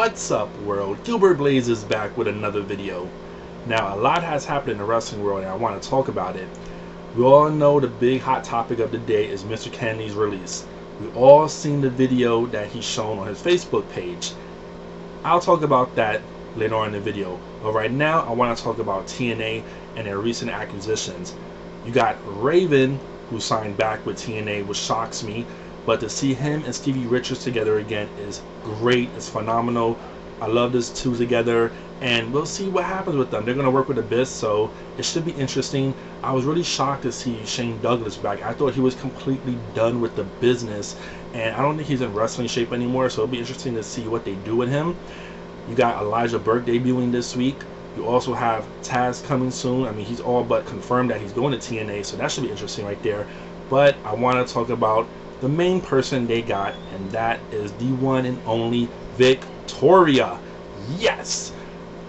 What's up, world? GilbertBlaze's is back with another video. Now, a lot has happened in the wrestling world and I want to talk about it. We all know the big hot topic of the day is Mr. Kennedy's release. We all seen the video that he's shown on his Facebook page. I'll talk about that later on in the video. But right now, I want to talk about TNA and their recent acquisitions. You got Raven, who signed back with TNA, which shocks me. But to see him and Stevie Richards together again is great. It's phenomenal. I love this two together, and we'll see what happens with them. They're going to work with Abyss, so it should be interesting. I was really shocked to see Shane Douglas back. I thought he was completely done with the business, and I don't think he's in wrestling shape anymore, so it'll be interesting to see what they do with him. You got Elijah Burke debuting this week. You also have Taz coming soon. I mean, he's all but confirmed that he's going to TNA, so that should be interesting right there. But I want to talk about the main person they got, and that is the one and only Victoria. Yes,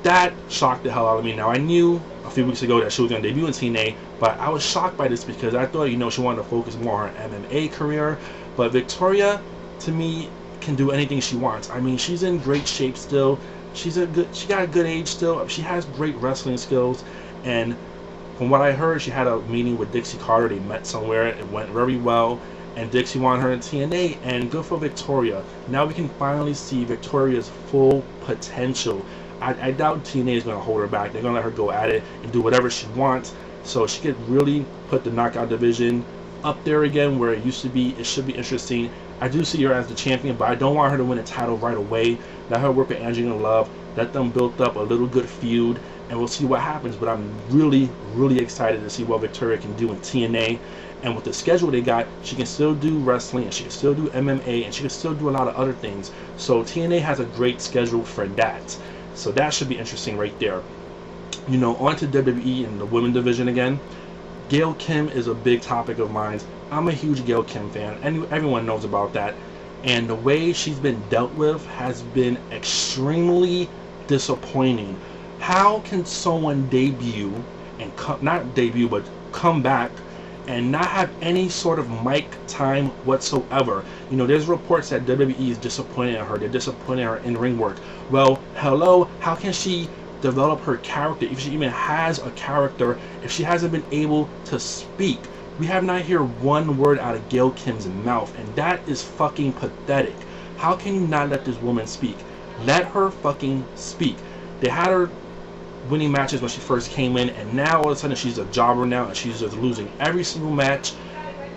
that shocked the hell out of me. Now, I knew a few weeks ago that she was going to debut in TNA, but I was shocked by this because I thought, you know, she wanted to focus more on her MMA career. But Victoria, to me, can do anything she wants. I mean, she's in great shape still. She got a good age still. She has great wrestling skills, and from what I heard, she had a meeting with Dixie Carter. They met somewhere. It went very well. And Dixie wanted her in TNA, and good for Victoria. Now we can finally see Victoria's full potential. I doubt TNA is going to hold her back. They're going to let her go at it and do whatever she wants, so she could really put the knockout division up there again where it used to be. It should be interesting. I do see her as the champion, but I don't want her to win a title right away. Let her work with Angelina Love. Let them build up a little good feud, and we'll see what happens. But I'm really, really excited to see what Victoria can do in TNA. And with the schedule they got, she can still do wrestling, and she can still do MMA, and she can still do a lot of other things. So TNA has a great schedule for that. So that should be interesting right there. You know, on to WWE and the women's division again. Gail Kim is a big topic of mine. I'm a huge Gail Kim fan, and everyone knows about that. And the way she's been dealt with has been extremely disappointing. How can someone debut and come back and not have any sort of mic time whatsoever? You know, there's reports that WWE is disappointed in her. They're disappointed in her in-ring work. Well, hello, how can she develop her character if she even has a character if she hasn't been able to speak? We have not heard one word out of Gail Kim's mouth, and that is fucking pathetic. How can you not let this woman speak? Let her fucking speak. They had her winning matches when she first came in, and now all of a sudden she's a jobber now, and she's just losing every single match.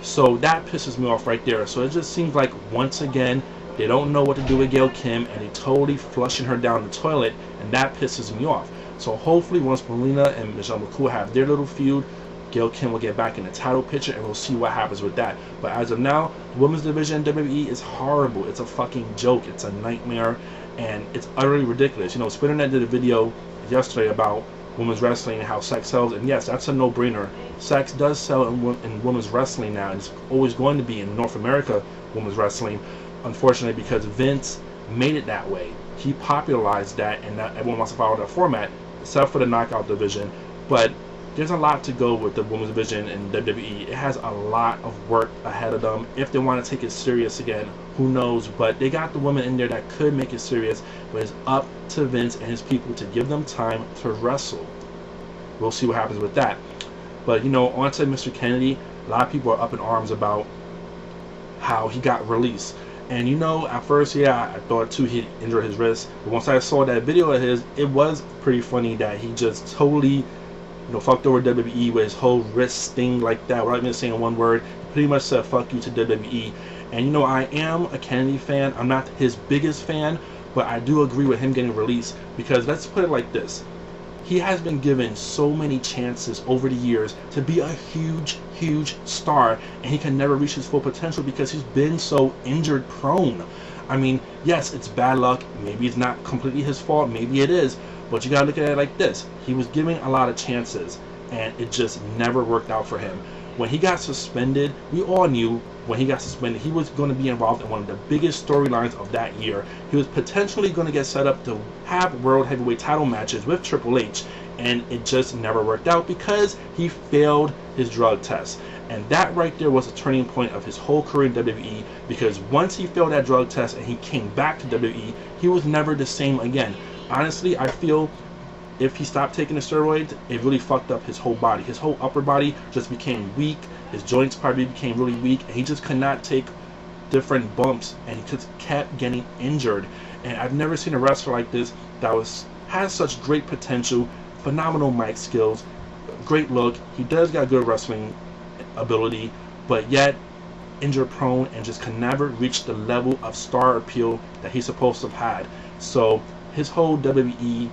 So that pisses me off right there. So it just seems like once again they don't know what to do with Gail Kim, and they totally flushing her down the toilet, and that pisses me off. So hopefully once Melina and Michelle McCool have their little feud, Gail Kim will get back in the title picture, and we'll see what happens with that. But as of now, the women's division WWE is horrible. It's a fucking joke. It's a nightmare, and it's utterly ridiculous. You know, Spinnernet did a video yesterday about women's wrestling and how sex sells, and yes, that's a no-brainer. Sex does sell in women's wrestling now, and it's always going to be in North America women's wrestling, unfortunately, because Vince made it that way. He popularized that, and that everyone wants to follow that format, except for the knockout division. But there's a lot to go with the women's division in WWE. It has a lot of work ahead of them. If they want to take it serious again, who knows? But they got the women in there that could make it serious, but it's up to Vince and his people to give them time to wrestle. We'll see what happens with that. But, you know, on to Mr. Kennedy. A lot of people are up in arms about how he got released. And, you know, at first, yeah, I thought too he injured his wrist. But once I saw that video of his, it was pretty funny that he just totally, you know, fucked over WWE with his whole wrist thing like that. Without even saying one word, he pretty much said fuck you to WWE. And, you know, I am a Kennedy fan. I'm not his biggest fan, but I do agree with him getting released, because let's put it like this. He has been given so many chances over the years to be a huge, huge star, and he can never reach his full potential because he's been so injured prone. I mean, yes, it's bad luck. Maybe it's not completely his fault. Maybe it is. But you gotta look at it like this. He was given a lot of chances, and it just never worked out for him. When he got suspended, we all knew when he got suspended he was going to be involved in one of the biggest storylines of that year. He was potentially going to get set up to have world heavyweight title matches with Triple H, and it just never worked out because he failed his drug test. And that right there was a turning point of his whole career in WWE, because once he failed that drug test and he came back to WWE, he was never the same again. Honestly, I feel if he stopped taking the steroids, it really fucked up his whole body. His whole upper body just became weak. His joints probably became really weak, and he just could not take different bumps, and he just kept getting injured. And I've never seen a wrestler like this that has such great potential, phenomenal mic skills, great look. He does got good wrestling ability, but yet injury prone and just can never reach the level of star appeal that he's supposed to have had. So his whole WWE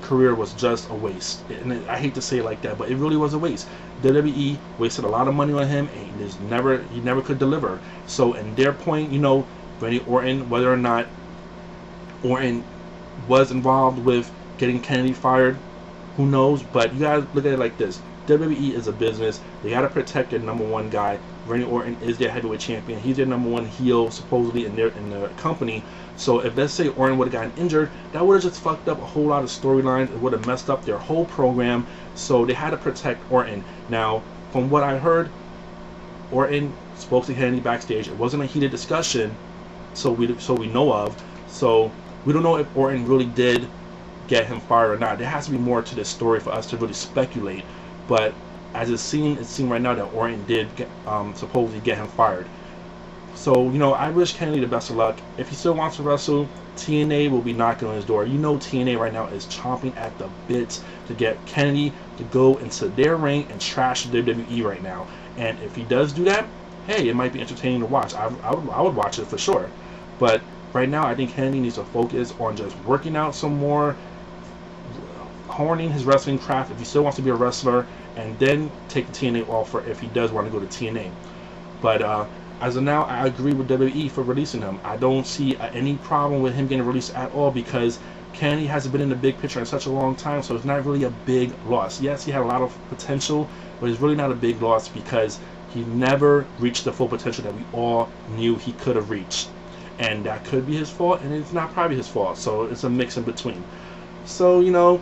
career was just a waste, and I hate to say it like that, but it really was a waste. WWE wasted a lot of money on him, and he never could deliver. So in their point, you know, Randy Orton, whether or not Orton was involved with getting Kennedy fired, who knows? But you gotta look at it like this: WWE is a business. They gotta protect their number one guy. Randy Orton is their heavyweight champion. He's their number one heel, supposedly, in the company. So if, let's say, Orton would have gotten injured, that would have just fucked up a whole lot of storylines. It would have messed up their whole program. So they had to protect Orton. Now, from what I heard, Orton spoke to Kennedy backstage. It wasn't a heated discussion, so we know of. So we don't know if Orton really did get him fired or not. There has to be more to this story for us to really speculate. But as it seemed right now that Orton did supposedly get him fired. So, you know, I wish Kennedy the best of luck. If he still wants to wrestle, TNA will be knocking on his door. You know, TNA right now is chomping at the bits to get Kennedy to go into their ring and trash WWE right now. And if he does do that, hey, it might be entertaining to watch. I would watch it for sure. But right now, I think Kennedy needs to focus on just working out some more, honing his wrestling craft if he still wants to be a wrestler, and then take the TNA offer if he does want to go to TNA. But as of now, I agree with WWE for releasing him. I don't see any problem with him getting released at all, because Kennedy hasn't been in the big picture in such a long time, so it's not really a big loss. Yes, he had a lot of potential, but it's really not a big loss because he never reached the full potential that we all knew he could have reached. And that could be his fault, and it's not probably his fault, so it's a mix in between. So, you know,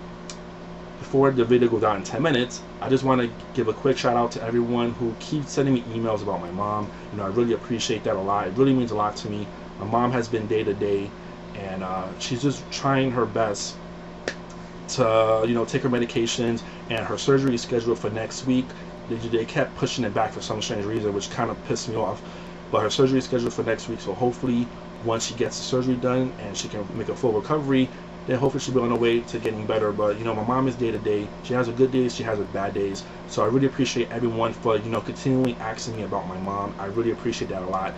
before the video goes out in 10 minutes, I just want to give a quick shout out to everyone who keeps sending me emails about my mom. You know, I really appreciate that a lot. It really means a lot to me. My mom has been day to day, and she's just trying her best to, you know, take her medications, and her surgery is scheduled for next week. They kept pushing it back for some strange reason, which kind of pissed me off. But her surgery is scheduled for next week, so hopefully once she gets the surgery done and she can make a full recovery, then hopefully she'll be on her way to getting better. But, you know, my mom is day to day. She has her good days, she has her bad days. So I really appreciate everyone for, you know, continually asking me about my mom. I really appreciate that a lot.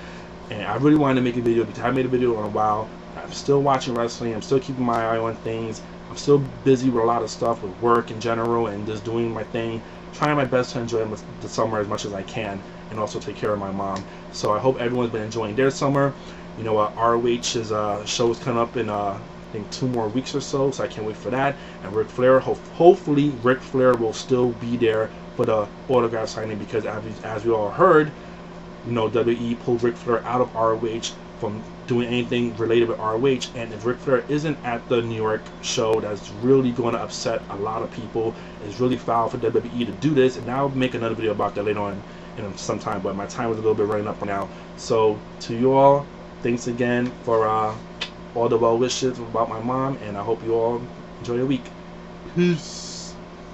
And I really wanted to make a video because I haven't made a video in a while. I'm still watching wrestling. I'm still keeping my eye on things. I'm still busy with a lot of stuff, with work in general, and just doing my thing. Trying my best to enjoy the summer as much as I can, and also take care of my mom. So I hope everyone's been enjoying their summer. You know, ROH's show is coming up in I think 2 more weeks or so I can't wait for that. And Ric Flair, hopefully Ric Flair will still be there for the autograph signing, because as we all heard, you know, WWE pulled Ric Flair out of ROH from doing anything related with ROH. And if Ric Flair isn't at the New York show, that's really going to upset a lot of people. It's really foul for WWE to do this, and I'll make another video about that later on in some time, but my time is a little bit running up now. So to you all, thanks again for all the well wishes about my mom, and I hope you all enjoy your week. Peace.